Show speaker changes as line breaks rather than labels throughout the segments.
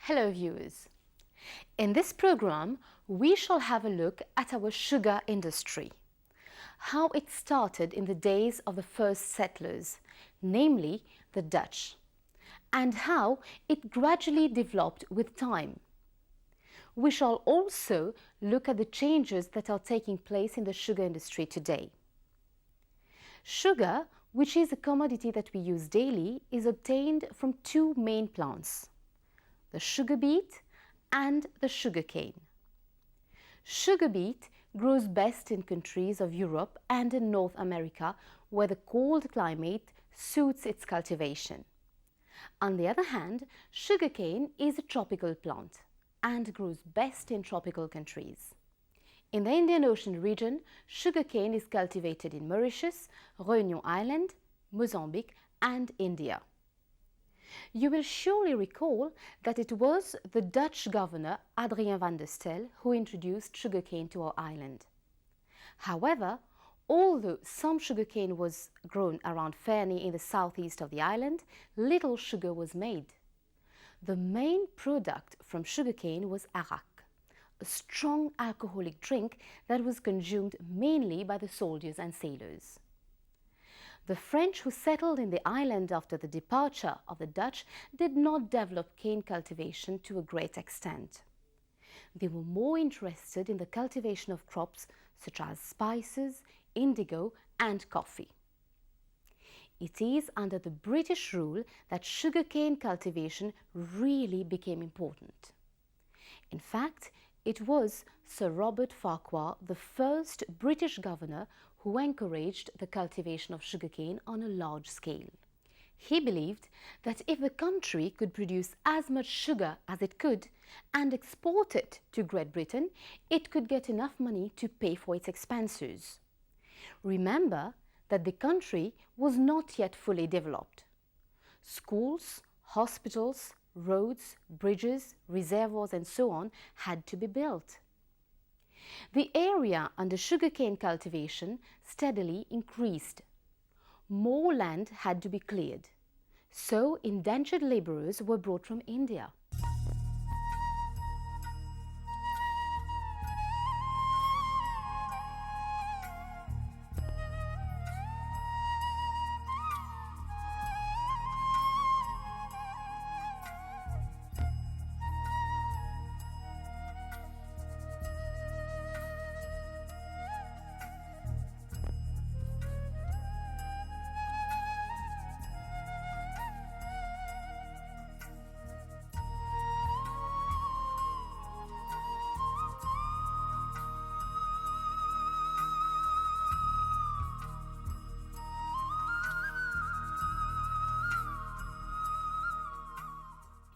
Hello viewers. In this program, we shall have a look at our sugar industry, how it started in the days of the first settlers, namely the Dutch, and how it gradually developed with time. We shall also look at the changes that are taking place in the sugar industry today. Sugar, which is a commodity that we use daily, is obtained from two main plants: the sugar beet and the sugar cane. Sugar beet grows best in countries of Europe and in North America, where the cold climate suits its cultivation. On the other hand, sugarcane is a tropical plant and grows best in tropical countries. In the Indian Ocean region, sugarcane is cultivated in Mauritius, Réunion Island, Mozambique and India. You will surely recall that it was the Dutch governor Adrien van der Stel who introduced sugarcane to our island. However, although some sugarcane was grown around Fernie in the southeast of the island, little sugar was made. The main product from sugarcane was arak, a strong alcoholic drink that was consumed mainly by the soldiers and sailors. The French who settled in the island after the departure of the Dutch did not develop cane cultivation to a great extent. They were more interested in the cultivation of crops such as spices, indigo and coffee. It is under the British rule that sugarcane cultivation really became important. In fact, it was Sir Robert Farquhar, the first British governor, who encouraged the cultivation of sugarcane on a large scale. He believed that if the country could produce as much sugar as it could and export it to Great Britain, it could get enough money to pay for its expenses. Remember that the country was not yet fully developed. Schools, hospitals, roads, bridges, reservoirs and so on had to be built. The area under sugarcane cultivation steadily increased. More land had to be cleared, so indentured labourers were brought from India.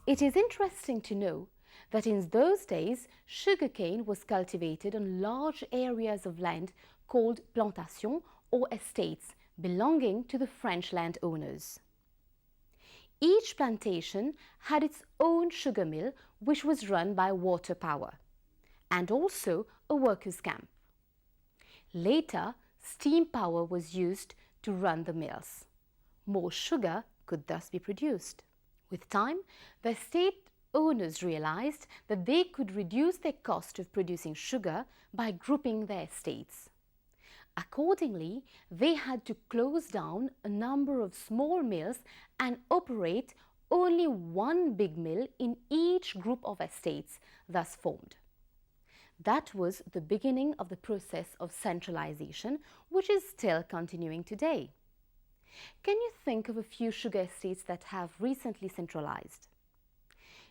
It is interesting to know that in those days, sugarcane was cultivated on large areas of land called plantations or estates belonging to the French landowners. Each plantation had its own sugar mill, which was run by water power, and also a workers' camp. Later, steam power was used to run the mills. More sugar could thus be produced. With time, the estate owners realized that they could reduce their cost of producing sugar by grouping their estates. Accordingly, they had to close down a number of small mills and operate only one big mill in each group of estates thus formed. That was the beginning of the process of centralization, which is still continuing today. Can you think of a few sugar estates that have recently centralized?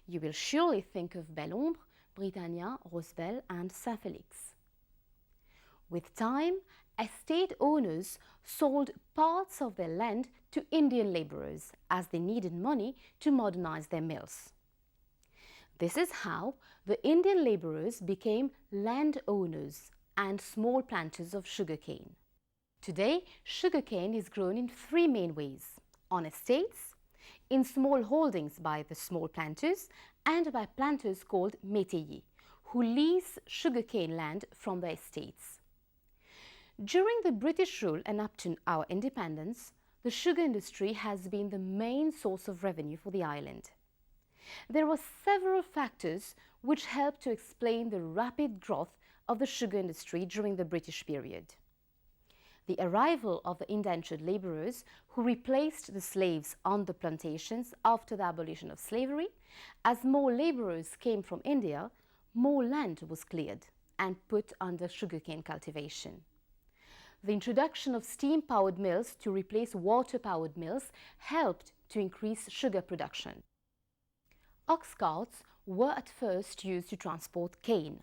You will surely think of Belle-Ombre, Britannia, Rosebel and Saint-Félix. With time, estate owners sold parts of their land to Indian labourers as they needed money to modernize their mills. This is how the Indian labourers became landowners and small planters of sugarcane. Today, sugarcane is grown in three main ways: on estates, in small holdings by the small planters, and by planters called métayers, who lease sugarcane land from the estates. During the British rule and up to our independence, the sugar industry has been the main source of revenue for the island. There were several factors which helped to explain the rapid growth of the sugar industry during the British period. The arrival of the indentured labourers who replaced the slaves on the plantations after the abolition of slavery. As more labourers came from India, more land was cleared and put under sugarcane cultivation. The introduction of steam-powered mills to replace water-powered mills helped to increase sugar production. Ox carts were at first used to transport cane.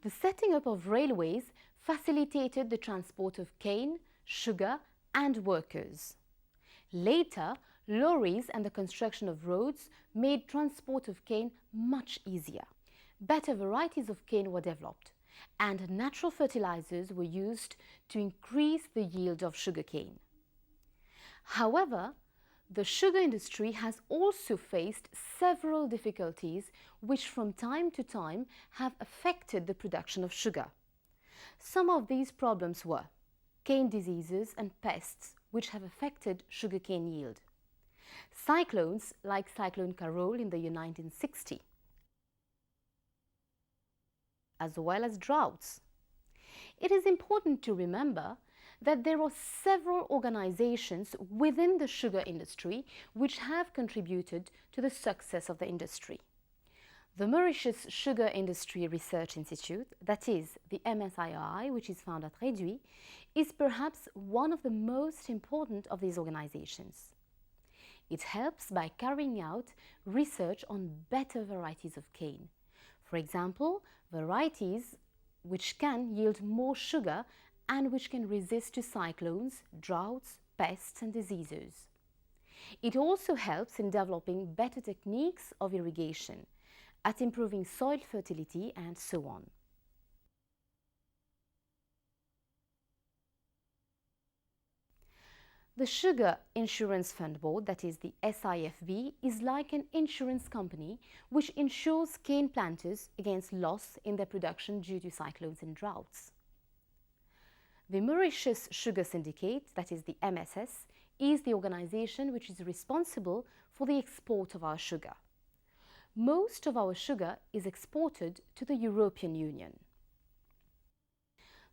The setting up of railways facilitated the transport of cane, sugar, and workers. Later, lorries and the construction of roads made transport of cane much easier. Better varieties of cane were developed, and natural fertilizers were used to increase the yield of sugarcane. However, the sugar industry has also faced several difficulties which from time to time have affected the production of sugar. Some of these problems were cane diseases and pests which have affected sugarcane yield, cyclones like Cyclone Carol in the year 1960, as well as droughts. It is important to remember that there are several organizations within the sugar industry which have contributed to the success of the industry. The Mauritius Sugar Industry Research Institute, that is the MSIRI, which is found at Réduit, is perhaps one of the most important of these organizations. It helps by carrying out research on better varieties of cane. For example, varieties which can yield more sugar and which can resist to cyclones, droughts, pests and diseases. It also helps in developing better techniques of irrigation, at improving soil fertility and so on. The Sugar Insurance Fund Board, that is the SIFB, is like an insurance company which insures cane planters against loss in their production due to cyclones and droughts. The Mauritius Sugar Syndicate, that is the MSS, is the organization which is responsible for the export of our sugar. Most of our sugar is exported to the European Union.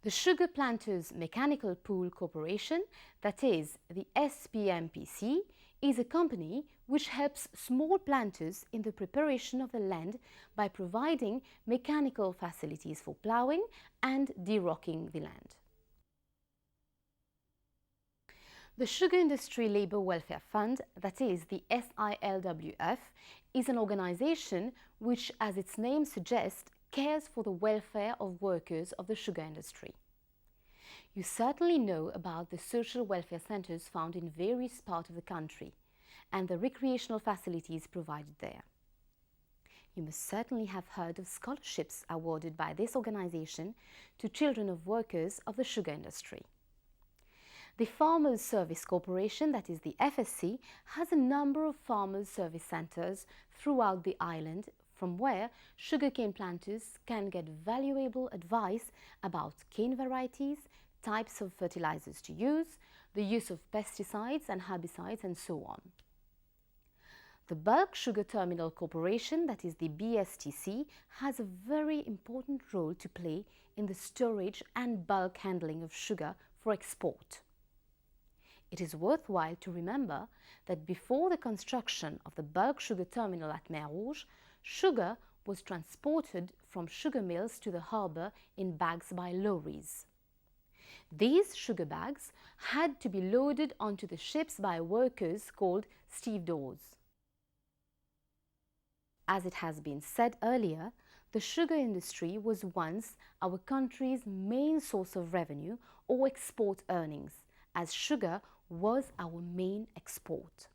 The Sugar Planters Mechanical Pool Corporation, that is the SPMPC, is a company which helps small planters in the preparation of the land by providing mechanical facilities for ploughing and derocking the land. The Sugar Industry Labour Welfare Fund, that is the SILWF, is an organization which, as its name suggests, cares for the welfare of workers of the sugar industry. You certainly know about the social welfare centers found in various parts of the country and the recreational facilities provided there. You must certainly have heard of scholarships awarded by this organization to children of workers of the sugar industry. The Farmers Service Corporation, that is the FSC, has a number of farmers' service centers throughout the island from where sugarcane planters can get valuable advice about cane varieties, types of fertilizers to use, the use of pesticides and herbicides, and so on. The Bulk Sugar Terminal Corporation, that is the BSTC, has a very important role to play in the storage and bulk handling of sugar for export. It is worthwhile to remember that before the construction of the bulk sugar terminal at Mer Rouge, sugar was transported from sugar mills to the harbour in bags by lorries. These sugar bags had to be loaded onto the ships by workers called stevedores. As it has been said earlier, the sugar industry was once our country's main source of revenue or export earnings, as sugar was our main export.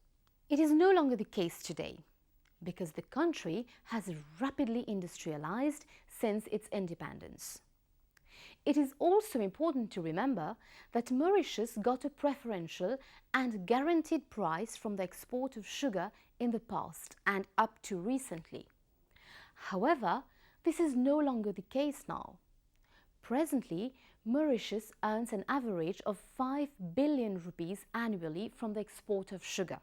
It is no longer the case today, because the country has rapidly industrialized since its independence. It is also important to remember that Mauritius got a preferential and guaranteed price from the export of sugar in the past and up to recently. However, this is no longer the case now. Presently, Mauritius earns an average of 5 billion rupees annually from the export of sugar.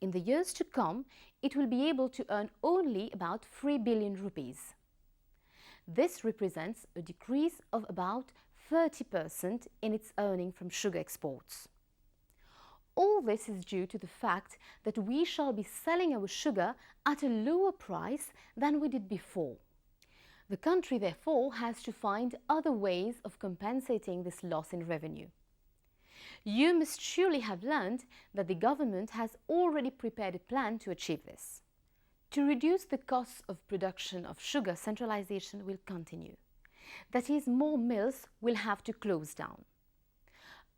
In the years to come, it will be able to earn only about 3 billion rupees. This represents a decrease of about 30% in its earning from sugar exports. All this is due to the fact that we shall be selling our sugar at a lower price than we did before. The country, therefore, has to find other ways of compensating this loss in revenue. You must surely have learned that the government has already prepared a plan to achieve this. To reduce the costs of production of sugar, centralization will continue. That is, more mills will have to close down.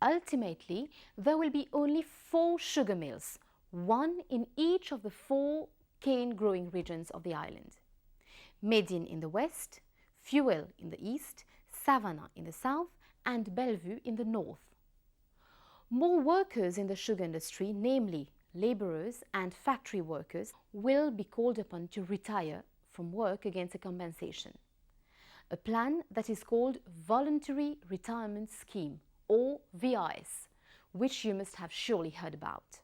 Ultimately, there will be only 4 sugar mills, one in each of the 4 cane-growing regions of the island. Medine in the west, Fuel in the east, Savannah in the south, and Bellevue in the north. More workers in the sugar industry, namely laborers and factory workers, will be called upon to retire from work against a compensation. A plan that is called Voluntary Retirement Scheme, or VRS, which you must have surely heard about.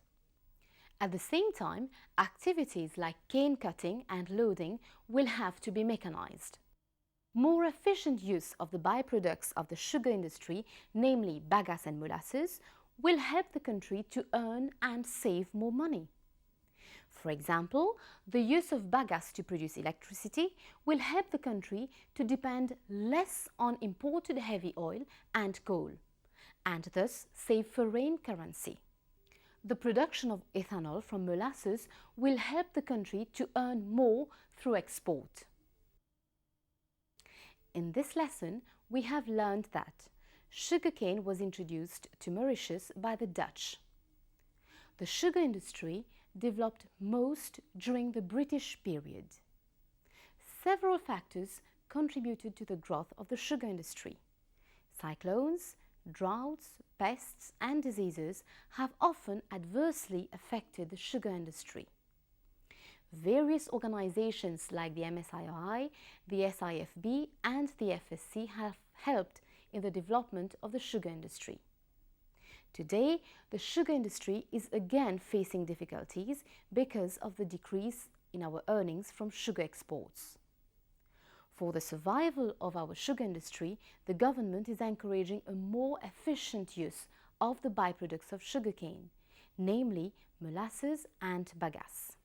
At the same time, activities like cane cutting and loading will have to be mechanized. More efficient use of the byproducts of the sugar industry, namely bagasse and molasses, will help the country to earn and save more money. For example, the use of bagasse to produce electricity will help the country to depend less on imported heavy oil and coal, and thus save foreign currency. The production of ethanol from molasses will help the country to earn more through export. In this lesson, we have learned that sugarcane was introduced to Mauritius by the Dutch. The sugar industry developed most during the British period. Several factors contributed to the growth of the sugar industry. Cyclones, droughts, pests and diseases have often adversely affected the sugar industry. Various organizations like the MSIRI, the SIFB and the FSC have helped in the development of the sugar industry. Today, the sugar industry is again facing difficulties because of the decrease in our earnings from sugar exports. For the survival of our sugar industry, the government is encouraging a more efficient use of the byproducts of sugarcane, namely molasses and bagasse.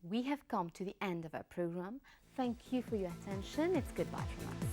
We have come to the end of our program. Thank you for your attention. It's goodbye from us.